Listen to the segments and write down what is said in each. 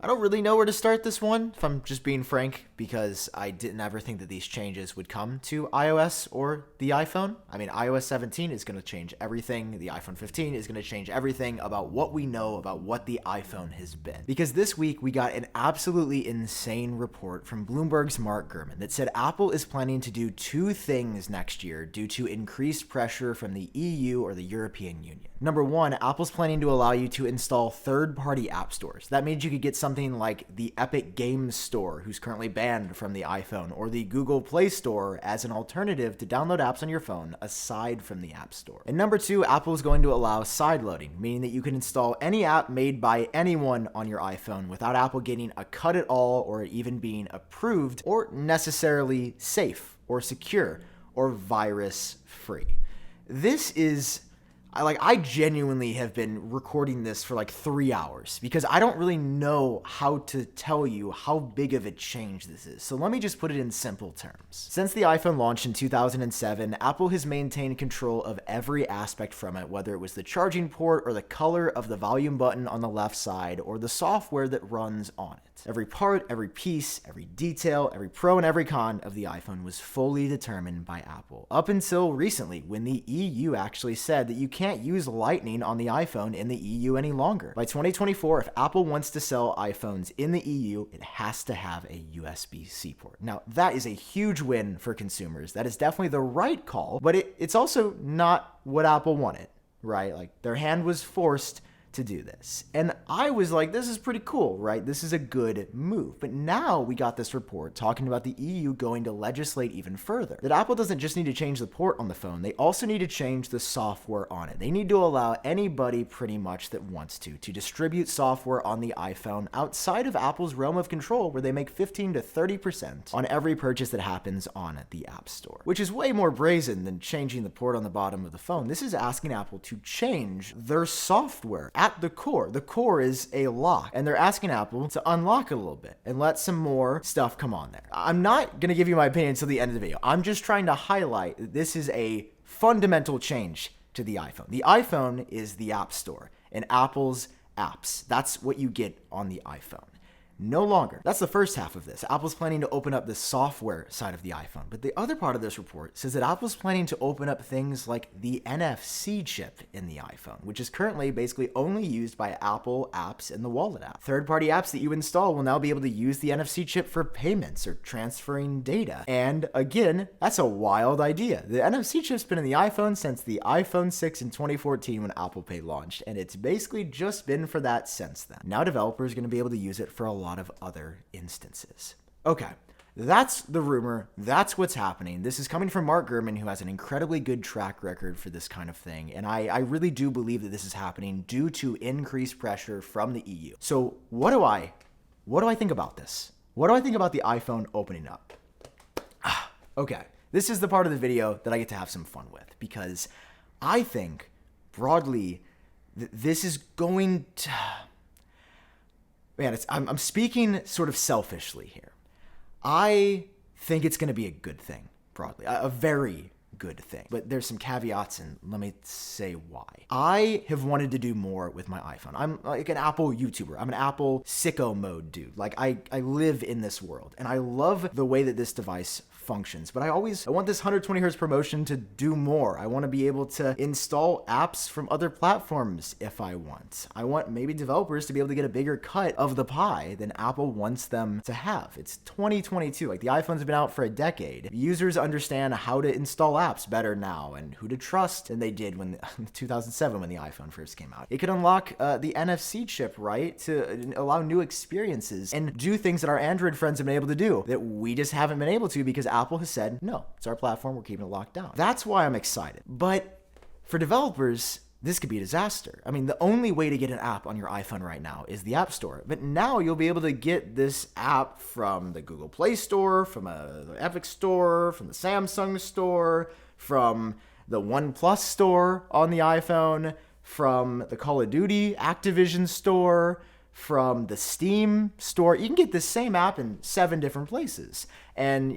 I don't really know where to start this one, if I'm just being frank, because I didn't ever think that these changes would come to iOS or the iPhone. I mean, iOS 17 is going to change everything. The iPhone 15 is going to change everything about what we know about what the iPhone has been. Because this week we got an absolutely insane report from Bloomberg's Mark Gurman that said Apple is planning to do two things next year due to increased pressure from the EU or the European Union. Number one, Apple's planning to allow you to install third-party app stores. That means you could get something like the Epic Games Store, who's currently banned from the iPhone, or the Google Play Store as an alternative to download apps on your phone aside from the App Store. And number two, Apple is going to allow sideloading, meaning that you can install any app made by anyone on your iPhone without Apple getting a cut at all or even being approved or necessarily safe or secure or virus-free. This is... I genuinely have been recording this for like 3 hours because I don't really know how to tell you how big of a change this is. So let me just put it in simple terms. Since the iPhone launched in 2007, Apple has maintained control of every aspect from it, whether it was the charging port or the color of the volume button on the left side or the software that runs on it. Every part, every piece, every detail, every pro and every con of the iPhone was fully determined by Apple. Up until recently, when the EU actually said that you can't use Lightning on the iPhone in the EU any longer. By 2024, if Apple wants to sell iPhones in the EU, it has to have a USB-C port. Now, that is a huge win for consumers. That is definitely the right call, but it's also not what Apple wanted, right? Like, their hand was forced to do this. And I was like, this is pretty cool, right? This is a good move. But now we got this report talking about the EU going to legislate even further. That Apple doesn't just need to change the port on the phone, they also need to change the software on it. They need to allow anybody pretty much that wants to distribute software on the iPhone outside of Apple's realm of control, where they make 15 to 30% on every purchase that happens on the App Store, which is way more brazen than changing the port on the bottom of the phone. This is asking Apple to change their software at the core. The core is a lock, and they're asking Apple to unlock it a little bit and let some more stuff come on there. I'm not going to give you my opinion until the end of the video. I'm just trying to highlight that this is a fundamental change to the iPhone. The iPhone is the App Store and Apple's apps. That's what you get on the iPhone. No longer. That's the first half of this. Apple's planning to open up the software side of the iPhone. But the other part of this report says that Apple's planning to open up things like the NFC chip in the iPhone, which is currently basically only used by Apple apps in the Wallet app. Third-party apps that you install will now be able to use the NFC chip for payments or transferring data. And again, that's a wild idea. The NFC chip's been in the iPhone since the iPhone 6 in 2014 when Apple Pay launched, and it's basically just been for that since then. Now developers are going to be able to use it for a lot of other instances. Okay, that's the rumor. That's what's happening. This is coming from Mark Gurman, who has an incredibly good track record for this kind of thing. And I really do believe that this is happening due to increased pressure from the EU. So what do I think about this? What do I think about the iPhone opening up? Okay, this is the part of the video that I get to have some fun with, because I think broadly this is going to... Man, I'm speaking sort of selfishly here. I think it's going to be a good thing, broadly. A very good thing. But there's some caveats, and let me say why. I have wanted to do more with my iPhone. I'm like an Apple YouTuber. I'm an Apple sicko mode dude. Like, I live in this world, and I love the way that this device functions, but I want this 120 hertz promotion to do more. I want to be able to install apps from other platforms if I want. I want maybe developers to be able to get a bigger cut of the pie than Apple wants them to have. It's 2022. Like, the iPhone's been out for a decade. Users understand how to install apps better now and who to trust than they did when 2007 when the iPhone first came out. It could unlock the NFC chip, right, to allow new experiences and do things that our Android friends have been able to do that we just haven't been able to because Apple has said, no, it's our platform, we're keeping it locked down. That's why I'm excited. But for developers, this could be a disaster. I mean, the only way to get an app on your iPhone right now is the App Store. But now you'll be able to get this app from the Google Play Store, from the Epic Store, from the Samsung Store, from the OnePlus Store on the iPhone, from the Call of Duty Activision Store, from the Steam store. You can get the same app in 7 different places. And,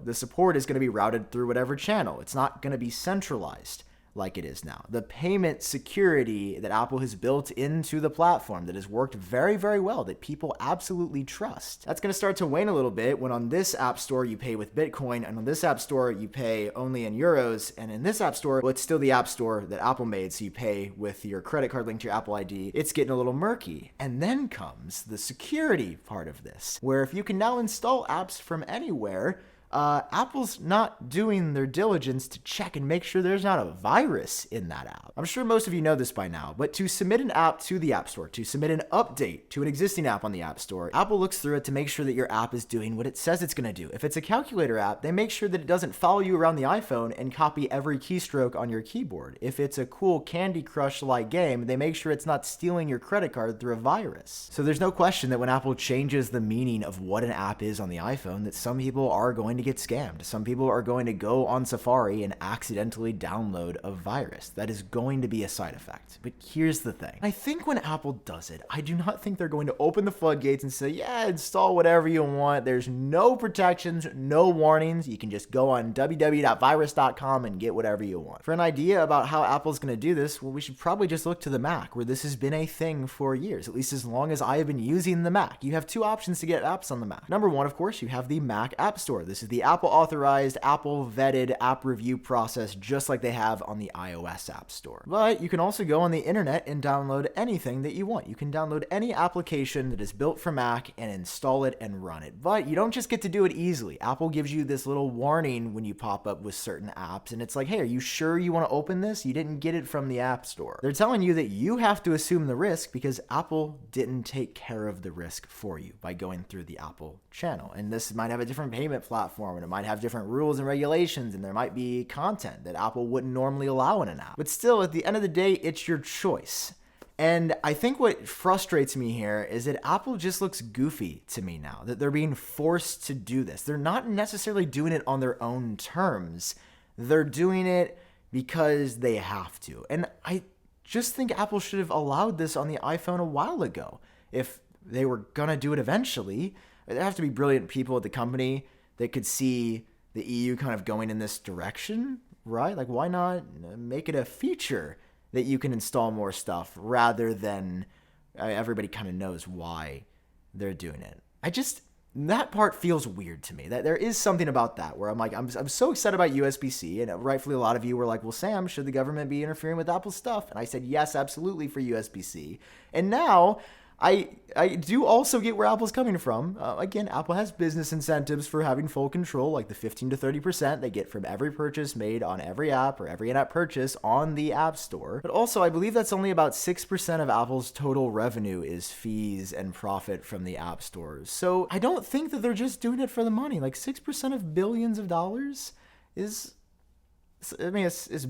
the support is going to be routed through whatever channel. It's not going to be centralized like it is now. The payment security that Apple has built into the platform that has worked very, very well, that people absolutely trust. That's going to start to wane a little bit when on this app store you pay with Bitcoin, and on this app store you pay only in euros, and in this app store, well, it's still the app store that Apple made, so you pay with your credit card linked to your Apple ID. It's getting a little murky. And then comes the security part of this, where if you can now install apps from anywhere, Apple's not doing their diligence to check and make sure there's not a virus in that app. I'm sure most of you know this by now, but to submit an app to the App Store, to submit an update to an existing app on the App Store, Apple looks through it to make sure that your app is doing what it says it's going to do. If it's a calculator app, they make sure that it doesn't follow you around the iPhone and copy every keystroke on your keyboard. If it's a cool Candy Crush-like game, they make sure it's not stealing your credit card through a virus. So there's no question that when Apple changes the meaning of what an app is on the iPhone, that some people are going to get scammed. Some people are going to go on Safari and accidentally download a virus. That is going to be a side effect. But here's the thing. I think when Apple does it, I do not think they're going to open the floodgates and say, yeah, install whatever you want. There's no protections, no warnings. You can just go on www.virus.com and get whatever you want. For an idea about how Apple's going to do this, well, we should probably just look to the Mac, where this has been a thing for years, at least as long as I have been using the Mac. You have two options to get apps on the Mac. Number one, of course, you have the Mac App Store. This is the Apple authorized, Apple vetted app review process, just like they have on the iOS App Store. But you can also go on the internet and download anything that you want. You can download any application that is built for Mac and install it and run it. But you don't just get to do it easily. Apple gives you this little warning when you pop up with certain apps, and it's like, hey, are you sure you want to open this? You didn't get it from the App Store. They're telling you that you have to assume the risk because Apple didn't take care of the risk for you by going through the Apple channel. And this might have a different payment platform, and it might have different rules and regulations, and there might be content that Apple wouldn't normally allow in an app. But still, at the end of the day, it's your choice. And I think what frustrates me here is that Apple just looks goofy to me now, that they're being forced to do this. They're not necessarily doing it on their own terms. They're doing it because they have to. And I just think Apple should have allowed this on the iPhone a while ago. If they were going to do it eventually, there have to be brilliant people at the company that could see the EU kind of going in this direction, right? Like, why not make it a feature that you can install more stuff rather than everybody kind of knows why they're doing it? That part feels weird to me. That there is something about that where I'm like, I'm so excited about USB-C, and rightfully a lot of you were like, well, Sam, should the government be interfering with Apple stuff? And I said, yes, absolutely, for USB-C. And now I do also get where Apple's coming from. Again, Apple has business incentives for having full control, like the 15 to 30% they get from every purchase made on every app or every in-app purchase on the App Store. But also, I believe that's only about 6% of Apple's total revenue is fees and profit from the App Stores. So I don't think that they're just doing it for the money. Like 6% of billions of dollars is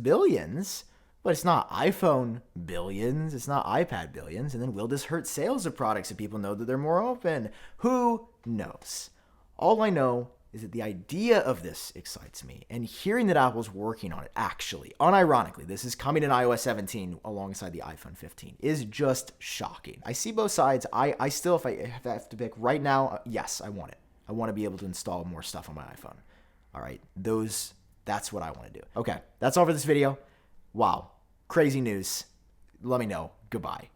billions. But it's not iPhone billions, it's not iPad billions, and then will this hurt sales of products if people know that they're more open? Who knows? All I know is that the idea of this excites me, and hearing that Apple's working on it, actually, unironically, this is coming in iOS 17 alongside the iPhone 15, is just shocking. I see both sides. I still, if I have to pick right now, yes, I want it. I want to be able to install more stuff on my iPhone. All right, that's what I want to do. Okay, that's all for this video. Wow. Crazy news. Let me know. Goodbye.